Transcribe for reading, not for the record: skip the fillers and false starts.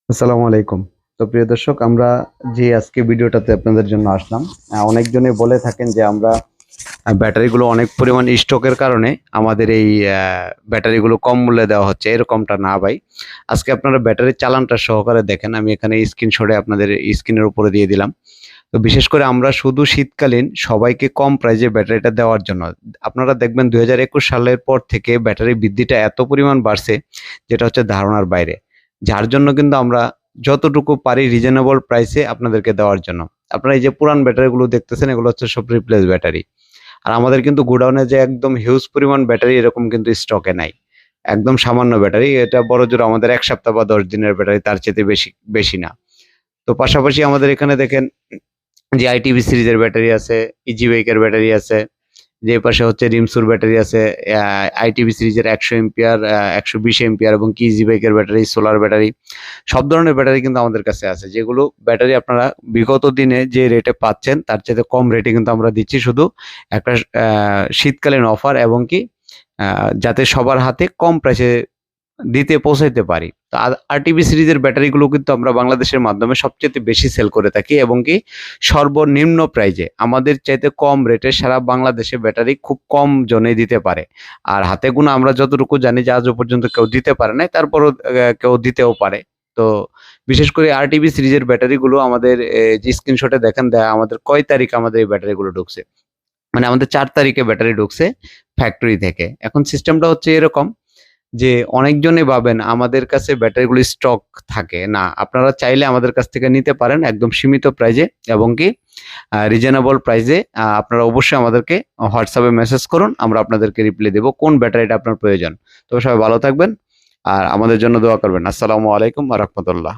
আসসালামু আলাইকুম। তো প্রিয় দর্শক, আমরা যে আজকে ভিডিওটাতে আপনাদের জন্য আসলাম, অনেকজনে বলে থাকেন যে আমরা ব্যাটারিগুলো অনেক পরিমাণ স্টকের কারণে আমাদের এই ব্যাটারিগুলো কম মূল্যে দেওয়া হচ্ছে। এরকমটা না ভাই। আজকে আপনারা ব্যাটারির চালানটা সহকারে দেখেন। আমি এখানে স্ক্রিনশটে আপনাদের স্ক্রিনের উপরে দিয়ে দিলাম। তো বিশেষ করে আমরা শুধু শীতকালীন সবাইকে কম প্রাইজে ব্যাটারিটা দেওয়ার জন্য, আপনারা দেখবেন ২০২১ সালের পর থেকে ব্যাটারি বৃদ্ধিটা এত পরিমাণ বাড়ছে, যেটা হচ্ছে ধারণার বাইরে। যার জন্য কিন্তু আমরা যতটুকু পারি রিজনেবল প্রাইসে আপনাদেরকে দেওয়ার জন্য। আপনারা এই যে পুরান ব্যাটারিগুলো দেখতেছেন, এগুলো হচ্ছে সব রিপ্লেস ব্যাটারি। আর আমাদের কিন্তু গোডাউনে যে একদম হিউজ পরিমাণ ব্যাটারি এরকম কিন্তু স্টকে নাই। একদম সামান্য ব্যাটারি। এটা বড়জোর আমাদের ১ সপ্তাহ বা ১০ দিনের ব্যাটারি, তার চাইতে বেশি বেশি না। তো পাশাপাশি আমাদের এখানে দেখেন যে আইটিভি সিরিজের ব্যাটারি আছে, ইজি বাইকের ব্যাটারি আছে, যে পাশে হচ্ছে রিমসুর ব্যাটারি আছে, আইটিভি সিরিজের ১০০ এম্পিয়ার, ১২০ এম্পিয়ার এবং কি ইজি বাইকের ব্যাটারি, সোলার ব্যাটারি, সব ধরনের ব্যাটারি কিন্তু আমাদের কাছে আছে। যেগুলো ব্যাটারি আপনারা বিগত দিনে যে রেটে পাচ্ছেন তার চাইতে কম রেটে কিন্তু আমরা দিচ্ছি, শুধু একটা শীতকালীন অফার এবং কি যাতে সবার হাতে কম প্রাইসে দিতে পৌঁছাইতে পারি। তো আরটিভি সিরিজের ব্যাটারিগুলো কিন্তু আমরা বাংলাদেশের মাধ্যমে সবচেয়ে বেশি সেল করে থাকি এবং কি সর্বনিম্ন প্রাইজে আমাদের চাইতে কম রেটে সারা বাংলাদেশে ব্যাটারি খুব কম জনেই দিতে পারে। আর হাতে গোনা আমরা যতটুকু জানি যে আজও পর্যন্ত কেউ দিতে পারে নাই, তারপরও কেউ দিতেও পারে। তো বিশেষ করে আরটিভি সিরিজের ব্যাটারিগুলো আমাদের যে স্ক্রিনশটে দেখেন দেয়া আমাদের কয় তারিখ আমাদের এই ব্যাটারিগুলো ঢুকছে। মানে আমাদের ৪ তারিখে ব্যাটারি ঢুকছে ফ্যাক্টরি থেকে। এখন সিস্টেমটা হচ্ছে এরকম যে অনেকজনই ভাবেন আমাদের কাছে ব্যাটারিগুলো স্টক থাকে না। আপনারা চাইলে আমাদের কাছ থেকে নিতে পারেন একদম সীমিত প্রাইজে এবং কি রিজনেবল প্রাইজে। আপনারা অবশ্যই আমাদেরকে হোয়াটসঅ্যাপে মেসেজ করুন, আমরা আপনাদেরকে রিপ্লাই দেব কোন ব্যাটারিটা আপনার প্রয়োজন। তো সবাই ভালো থাকবেন আর আমাদের জন্য দোয়া করবেন। আসসালামু আলাইকুম ওয়া রাহমাতুল্লাহ।